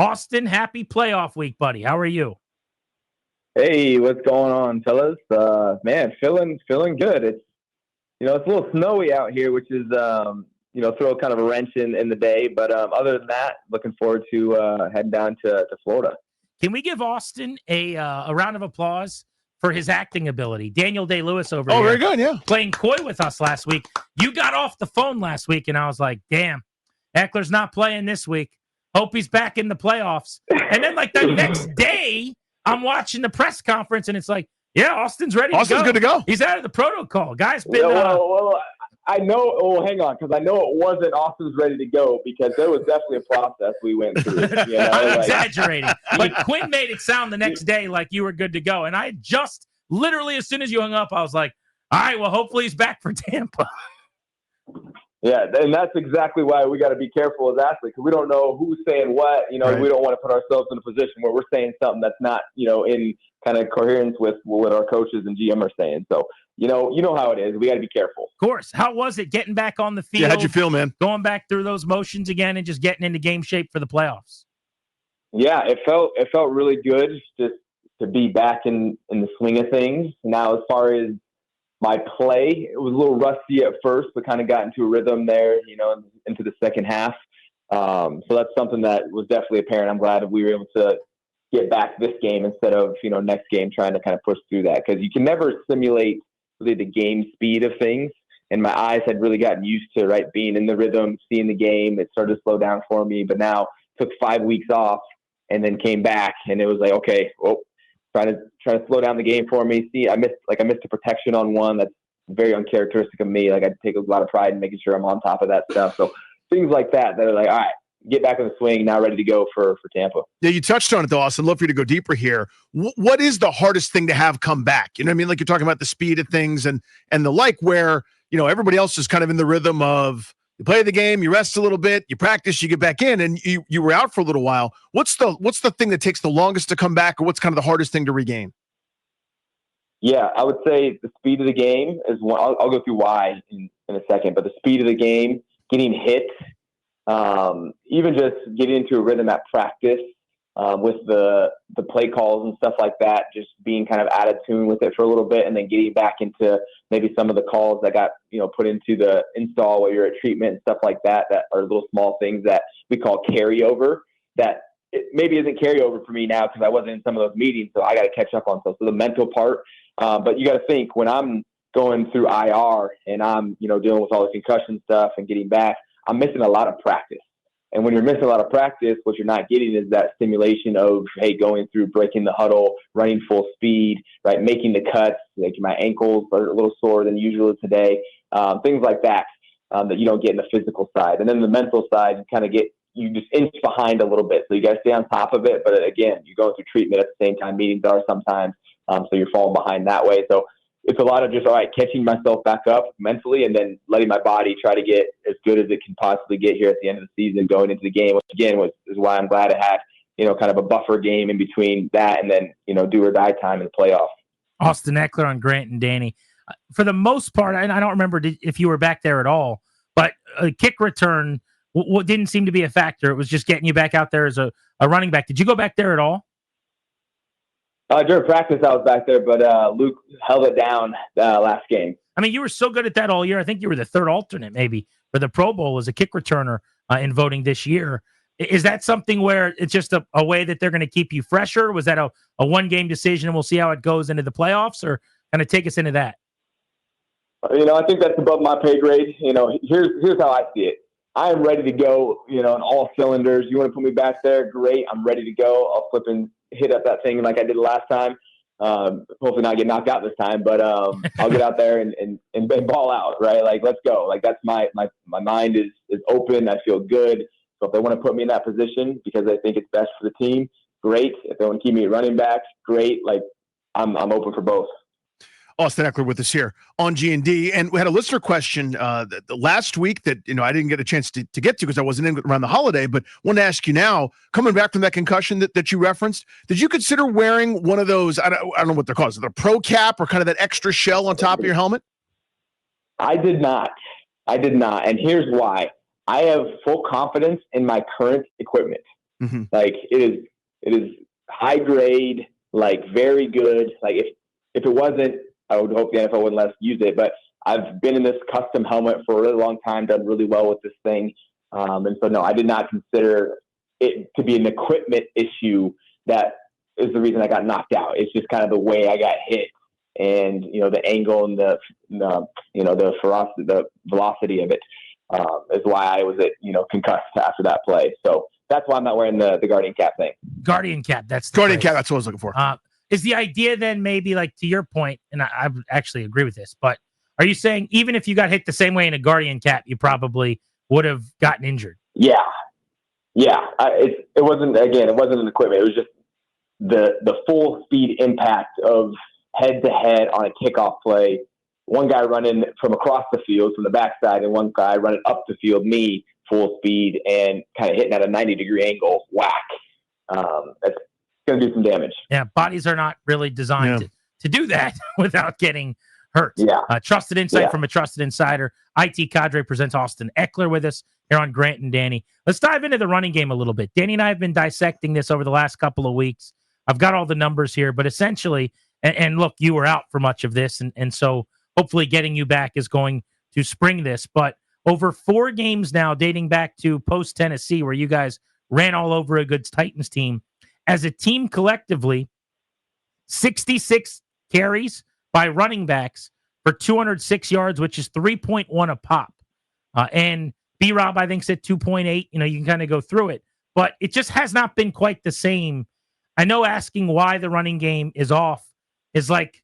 Austin, happy playoff week, buddy. How are you? Hey, what's going on, fellas? Man, feeling good. It's a little snowy out here, which is throw kind of a wrench in the day. But other than that, looking forward to heading down to Florida. Can we give Austin a round of applause for his acting ability? Daniel Day-Lewis over here. Oh, very good, yeah. Playing coy with us last week. You got off the phone last week, and I was like, damn, Ekeler's not playing this week. Hope he's back in the playoffs. And then, like, the next day, I'm watching the press conference, and it's like, yeah, Austin's ready to go. Austin's good to go. He's out of the protocol. Guy's been... Well, I know. Oh, hang on, because I know it wasn't Austin's ready to go because there was definitely a process we went through. I'm exaggerating. But Quinn made it sound the next day like you were good to go. And I just, literally, as soon as you hung up, I was like, all right, well, hopefully he's back for Tampa. Yeah, and that's exactly why we got to be careful as athletes because we don't know who's saying what. Right. We don't want to put ourselves in a position where we're saying something that's not, in kind of coherence with what our coaches and GM are saying. So, you know how it is. We got to be careful. Of course. How was it getting back on the field? Yeah, how'd you feel, man? Going back through those motions again and just getting into game shape for the playoffs. Yeah, it felt really good just to be back in the swing of things. Now, as far as my play, it was a little rusty at first, but kind of got into a rhythm there, into the second half. So that's something that was definitely apparent. I'm glad that we were able to get back this game instead of, next game trying to kind of push through that. Because you can never simulate really the game speed of things. And my eyes had really gotten used to, being in the rhythm, seeing the game. It started to slow down for me. But now took 5 weeks off and then came back. And it was like, okay, trying to slow down the game for me. See, I missed a protection on one. That's very uncharacteristic of me. Like I take a lot of pride in making sure I'm on top of that stuff. So things like that are like, all right, get back in the swing, now ready to go for Tampa. Yeah, you touched on it, though, Austin. I'd love for you to go deeper here. What is the hardest thing to have come back? You know what I mean? Like you're talking about the speed of things and the like where, everybody else is kind of in the rhythm of you play the game, you rest a little bit, you practice, you get back in, and you were out for a little while. What's the thing that takes the longest to come back, or what's kind of the hardest thing to regain? Yeah, I would say the speed of the game is one. I'll go through why in a second, but the speed of the game, getting hit, even just getting into a rhythm at practice with the play calls and stuff like that, just being kind of out of tune with it for a little bit and then getting back into maybe some of the calls that got, put into the install while you're at treatment and stuff like that are little small things that we call carryover that it maybe isn't carryover for me now because I wasn't in some of those meetings, so I got to catch up on stuff. So the mental part, but you got to think when I'm going through IR and I'm, dealing with all the concussion stuff and getting back, I'm missing a lot of practice. And when you're missing a lot of practice, what you're not getting is that stimulation of, hey, going through, breaking the huddle, running full speed, right, making the cuts. Like my ankles are a little sore than usual today, things like that that you don't get in the physical side. And then the mental side, you just inch behind a little bit. So you got to stay on top of it. But again, you're going through treatment at the same time meetings are sometimes. So you're falling behind that way. So it's a lot of just, all right, catching myself back up mentally and then letting my body try to get as good as it can possibly get here at the end of the season going into the game, which again is why I'm glad I had, kind of a buffer game in between that and then, do or die time in the playoffs. Austin Ekeler on Grant and Danny. For the most part, and I don't remember if you were back there at all, but a kick return didn't seem to be a factor. It was just getting you back out there as a running back. Did you go back there at all? During practice, I was back there, but Luke held it down last game. I mean, you were so good at that all year. I think you were the third alternate maybe for the Pro Bowl as a kick returner in voting this year. Is that something where it's just a way that they're going to keep you fresher? Was that a one-game decision and we'll see how it goes into the playoffs, or kind of take us into that? I think that's above my pay grade. Here's how I see it. I am ready to go, in all cylinders. You want to put me back there? Great. I'm ready to go. I'll flip and hit up that thing like I did last time. Hopefully not get knocked out this time, but I'll get out there and ball out, right? Like, let's go. Like, that's my mind is open. I feel good. So if they want to put me in that position because they think it's best for the team, great. If they want to keep me at running back, great. Like, I'm open for both. Austin Ekeler with us here on G&D. And we had a listener question the last week that, I didn't get a chance to get to because I wasn't in around the holiday, but wanted to ask you now, coming back from that concussion that you referenced, did you consider wearing one of those, I don't know what they're called, is it a pro cap or kind of that extra shell on top of your helmet? I did not. And here's why. I have full confidence in my current equipment. Mm-hmm. Like it is high grade, like very good. Like if it wasn't, I would hope the NFL wouldn't let us use it. But I've been in this custom helmet for a really long time, done really well with this thing. And so, no, I did not consider it to be an equipment issue that is the reason I got knocked out. It's just kind of the way I got hit, and the angle and the ferocity, the velocity of it is why I was concussed after that play. So that's why I'm not wearing the Guardian cap thing. Guardian cap. That's the Guardian phrase. cap. That's what I was looking for. Is the idea then maybe, like, to your point, and I would actually agree with this, but are you saying even if you got hit the same way in a Guardian cap, you probably would have gotten injured? Yeah. It wasn't an equipment. It was just the full speed impact of head to head on a kickoff play. One guy running from across the field from the backside, and one guy running up the field, me full speed and kind of hitting at a 90-degree angle. Whack. That's going to do some damage. Yeah, bodies are not really designed to do that without getting hurt. Yeah. Trusted insight from a trusted insider. IT Cadre presents Austin Ekeler with us here on Grant and Danny. Let's dive into the running game a little bit. Danny and I have been dissecting this over the last couple of weeks. I've got all the numbers here, but essentially, and look, you were out for much of this, and so hopefully getting you back is going to spring this. But over 4 games now, dating back to post-Tennessee, where you guys ran all over a good Titans team, as a team collectively, 66 carries by running backs for 206 yards, which is 3.1 a pop. And B-Rob, I think, said 2.8. You can kind of go through it. But it just has not been quite the same. I know asking why the running game is off is like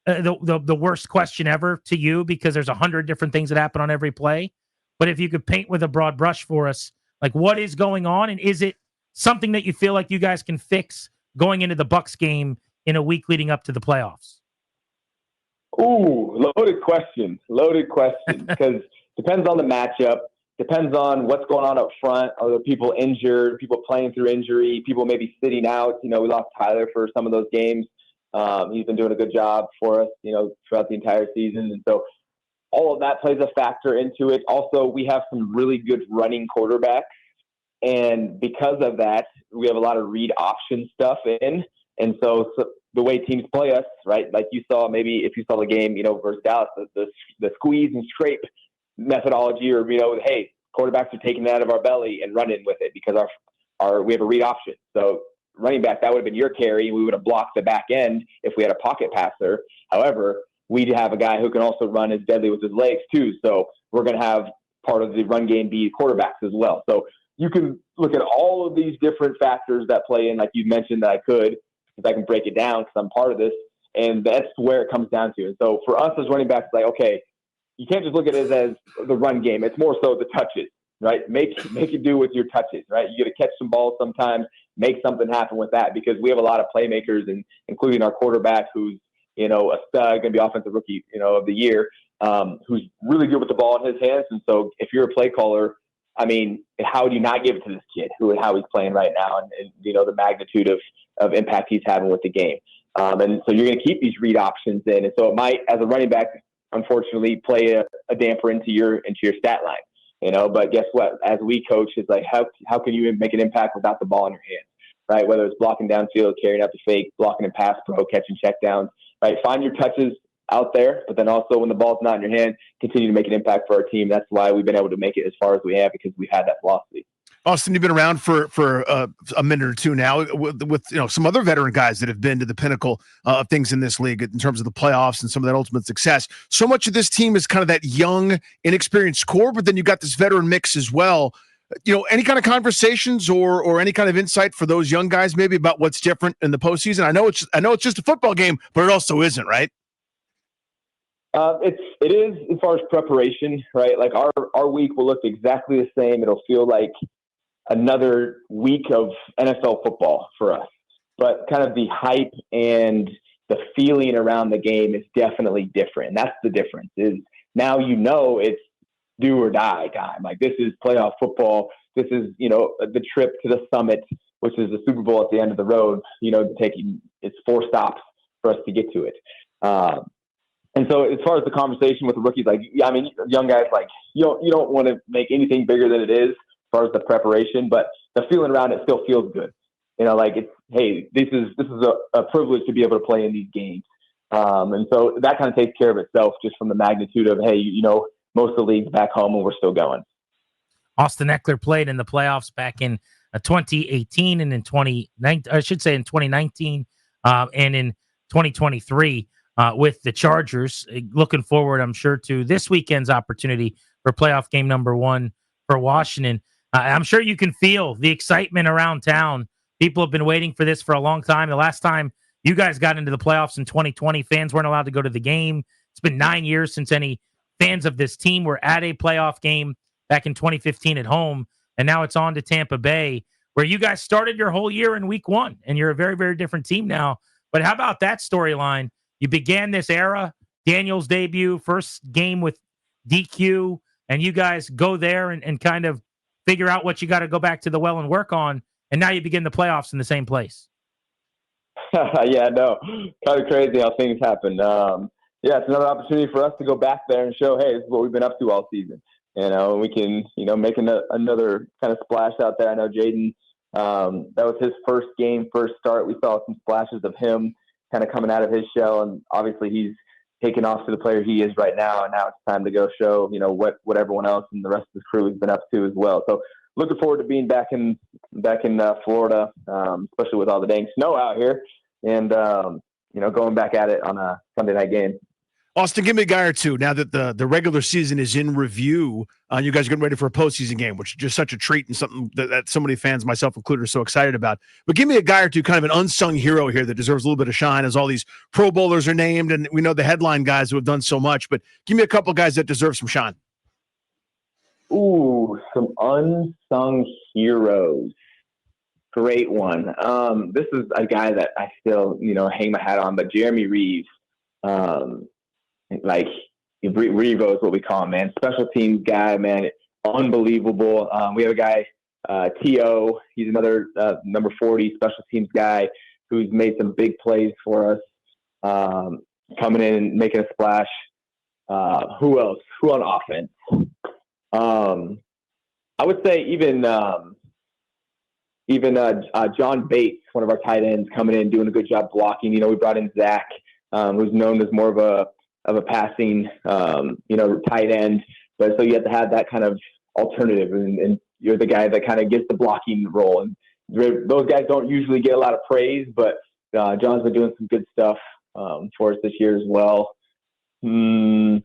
the worst question ever to you, because there's 100 different things that happen on every play. But if you could paint with a broad brush for us, like, what is going on? And is it something that you feel like you guys can fix going into the Bucs game in a week leading up to the playoffs? Ooh, loaded question. Because depends on the matchup, depends on what's going on up front. Are there people injured, people playing through injury, people maybe sitting out? We lost Tyler for some of those games. He's been doing a good job for us, throughout the entire season. And so all of that plays a factor into it. Also, we have some really good running quarterbacks. And because of that, we have a lot of read option stuff in. And so the way teams play us, right? Like you saw, maybe if you saw the game, versus Dallas, the squeeze and scrape methodology, or, hey, quarterbacks are taking that out of our belly and running with it because we have a read option. So running back, that would have been your carry. We would have blocked the back end if we had a pocket passer. However, we'd have a guy who can also run as deadly with his legs too. So we're going to have part of the run game be quarterbacks as well. So you can look at all of these different factors that play in, like you mentioned that I could, because I can break it down because I'm part of this. And that's where it comes down to. And so for us as running backs, like, okay, you can't just look at it as the run game. It's more so the touches, right? Make it do with your touches, right? You got to catch some balls sometimes, make something happen with that, because we have a lot of playmakers, and including our quarterback, who's, a stud, going to be offensive rookie, of the year, who's really good with the ball in his hands. And so if you're a play caller, I mean, how do you not give it to this kid how he's playing right now, and the magnitude of impact he's having with the game. And so you're going to keep these read options in. And so it might, as a running back, unfortunately, play a damper into your stat line, but guess what? As we coach, it's like, how can you make an impact without the ball in your hands, right? Whether it's blocking downfield, carrying out the fake, blocking and pass pro, catching checkdowns, right? Find your touches out there, but then also when the ball's not in your hand, continue to make an impact for our team. That's why we've been able to make it as far as we have, because we've had that philosophy. Austin, you've been around for a minute or two now with some other veteran guys that have been to the pinnacle of things in this league in terms of the playoffs and some of that ultimate success. So much of this team is kind of that young, inexperienced core, but then you got this veteran mix as well. Any kind of conversations or any kind of insight for those young guys, maybe about what's different in the postseason? I know it's just a football game, but it also isn't, right? It is, as far as preparation, right? Like our week will look exactly the same. It'll feel like another week of NFL football for us, but kind of the hype and the feeling around the game is definitely different. And that's the difference, is now it's do or die time. Like, this is playoff football. This is, the trip to the summit, which is the Super Bowl at the end of the road, it's 4 stops for us to get to it. And so as far as the conversation with the rookies, like, I mean, young guys, like, you don't want to make anything bigger than it is as far as the preparation, but the feeling around it still feels good. Like hey, this is a privilege to be able to play in these games. And so that kind of takes care of itself just from the magnitude of, hey, most of the leagues back home and we're still going. Austin Ekeler played in the playoffs back in 2018 and in 2019, I should say in 2019 and in 2023 with the Chargers. Looking forward, I'm sure, to this weekend's opportunity for playoff game number 1 for Washington. I'm sure you can feel the excitement around town. People have been waiting for this for a long time. The last time you guys got into the playoffs in 2020, fans weren't allowed to go to the game. It's been 9 years since any fans of this team were at a playoff game back in 2015 at home. And now it's on to Tampa Bay, where you guys started your whole year in week 1, and you're a very, very different team now. But how about that storyline? You began this era, Daniel's debut, first game with DQ, and you guys go there and kind of figure out what you got to go back to the well and work on. And now you begin the playoffs in the same place. Yeah, no, kind of crazy how things happen. Yeah, it's another opportunity for us to go back there and show, hey, this is what we've been up to all season. We can, make another kind of splash out there. I know Jaden, that was his first game, first start. We saw some splashes of him kind of coming out of his shell, and obviously he's taken off to the player he is right now. And now it's time to go show, what everyone else and the rest of the crew has been up to as well. So looking forward to being back in Florida, especially with all the dang snow out here, and going back at it on a Sunday night game. Austin, give me a guy or two now that the regular season is in review. You guys are getting ready for a postseason game, which is just such a treat and something that so many fans, myself included, are so excited about. But give me a guy or two, kind of an unsung hero here that deserves a little bit of shine as all these Pro Bowlers are named, and we know the headline guys who have done so much. But give me a couple guys that deserve some shine. Ooh, some unsung heroes. Great one. This is a guy that I still, hang my hat on, but Jeremy Reeves. Like Revo is what we call him, man. Special teams guy, man. Unbelievable. We have a guy, T.O. He's another number 40 special teams guy who's made some big plays for us, coming in and making a splash. Who else? Who on offense? I would say even John Bates, one of our tight ends, coming in doing a good job blocking. We brought in Zach, who's known as more of a passing, tight end. But so you have to have that kind of alternative, and you're the guy that kind of gets the blocking role. And those guys don't usually get a lot of praise, but John's been doing some good stuff for us this year as well. I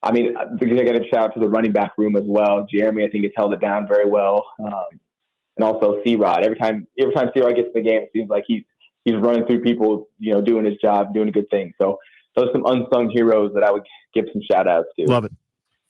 got to shout out to the running back room as well. Jeremy, I think, has held it down very well. And also C-Rod. Every time C-Rod gets in the game, it seems like he's running through people, doing his job, doing a good thing. So those are some unsung heroes that I would give some shout outs to. Love it.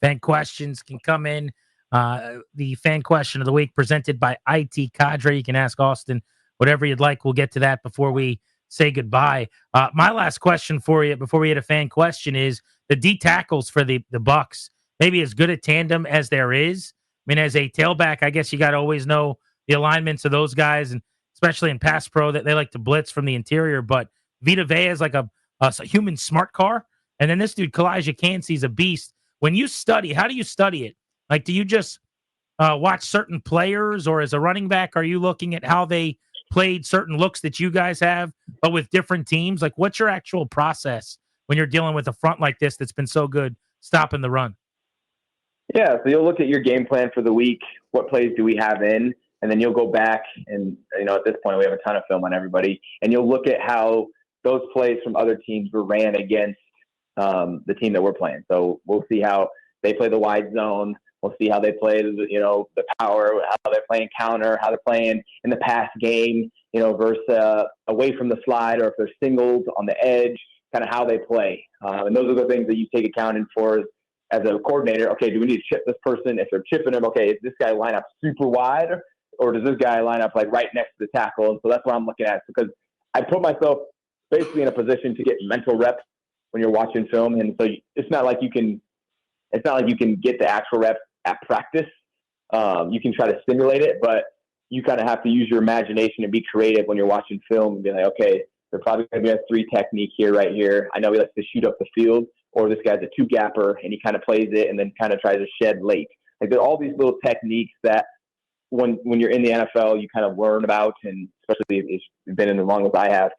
Fan questions can come in. The fan question of the week presented by IT Cadre. You can ask Austin whatever you'd like. We'll get to that before we say goodbye. My last question for you before we hit a fan question is the D tackles for the Bucs. Maybe as good a tandem as there is. I mean, as a tailback, I guess you got to always know the alignments of those guys, and especially in pass pro, that they like to blitz from the interior. But Vita Vea is like a human smart car. And then this dude, Kalijah Cansey's a beast. When you study, how do you study it? Like, do you just watch certain players, or as a running back, are you looking at how they played certain looks that you guys have, but with different teams? Like, what's your actual process when you're dealing with a front like this that's been so good stopping the run? Yeah, so you'll look at your game plan for the week. What plays do we have in? And then you'll go back and, at this point we have a ton of film on everybody. And you'll look at how those plays from other teams were ran against the team that we're playing. So we'll see how they play the wide zone. We'll see how they play, the power, how they're playing counter, how they're playing in the pass game, versus away from the slide, or if they're singled on the edge, kind of how they play. And those are the things that you take account for as a coordinator. Okay, do we need to chip this person? If they're chipping him, okay, is this guy line up super wide, or does this guy line up like right next to the tackle? And so that's what I'm looking at, because I put myself basically in a position to get mental reps when you're watching film. And so it's not like you can get the actual reps at practice. You can try to simulate it, but you kind of have to use your imagination and be creative when you're watching film and be like, okay, they're probably going to be a 3 technique here, right here. I know he likes to shoot up the field, or this guy's a 2-gapper and he kind of plays it and then kind of tries to shed late. Like, there are all these little techniques that when you're in the NFL, you kind of learn about, and especially if you've been in as long as I have,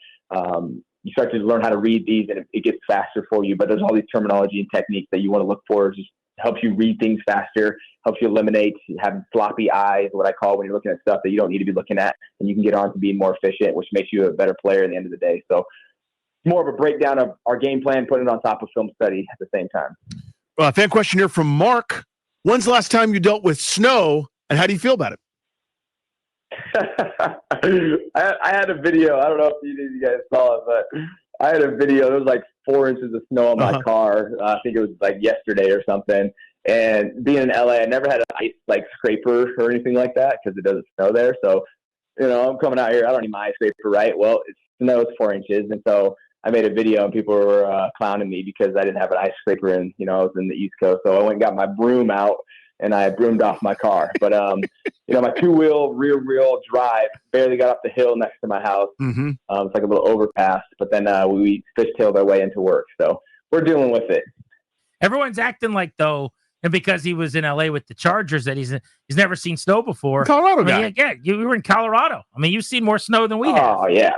you start to learn how to read these, and it gets faster for you. But there's all these terminology and techniques that you want to look for. It just helps you read things faster, helps you eliminate having sloppy eyes, what I call when you're looking at stuff that you don't need to be looking at, and you can get on to being more efficient, which makes you a better player at the end of the day. So more of a breakdown of our game plan, putting it on top of film study at the same time. Fan question here from Mark. When's the last time you dealt with snow, and how do you feel about it? I had a video. I don't know if you guys saw it, but I had a video. There was like 4 inches of snow on my car. I think it was like yesterday or something. And being in LA, I never had an ice like scraper or anything like that because it doesn't snow there. So, I'm coming out here. I don't need my ice scraper, right? Well, it snows 4 inches. And so I made a video and people were clowning me because I didn't have an ice scraper and, I was in the East Coast. So I went and got my broom out and I broomed off my car. But, my 2-wheel rear wheel drive barely got up the hill next to my house. Mm-hmm. It's like a little overpass, but then we fishtailed our way into work. So we're dealing with it. Everyone's acting like, though, and because he was in LA with the Chargers, that he's never seen snow before. Colorado guy. Yeah, you were in Colorado. I mean, you've seen more snow than we have. Oh yeah,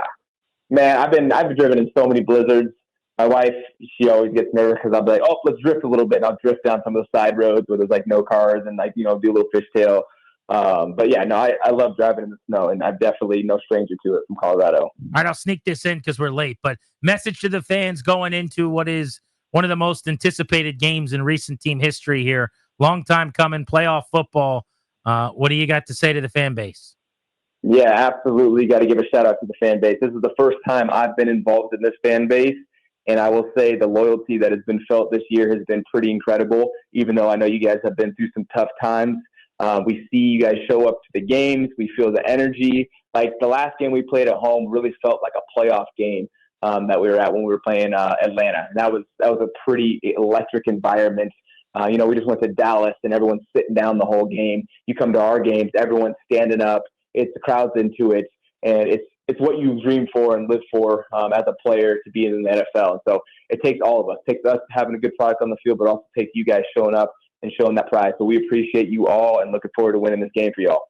man. I've been driven in so many blizzards. My wife, she always gets nervous because I'll be like, oh, let's drift a little bit, and I'll drift down some of the side roads where there's like no cars and like do a little fishtail. But yeah, no, I love driving in the snow, and I'm definitely no stranger to it from Colorado. All right, I'll sneak this in because we're late. But message to the fans going into what is one of the most anticipated games in recent team history here. Long time coming, playoff football. What do you got to say to the fan base? Yeah, absolutely. Got to give a shout out to the fan base. This is the first time I've been involved in this fan base. And I will say the loyalty that has been felt this year has been pretty incredible, even though I know you guys have been through some tough times. We see you guys show up to the games. We feel the energy. Like the last game we played at home really felt like a playoff game that we were at when we were playing Atlanta. And that was a pretty electric environment. We just went to Dallas and everyone's sitting down the whole game. You come to our games, everyone's standing up. It's the crowd's into it, and it's what you dream for and live for as a player to be in the NFL. And so it takes all of us. It takes us having a good product on the field, but also takes you guys showing up and showing that pride. So we appreciate you all and looking forward to winning this game for y'all.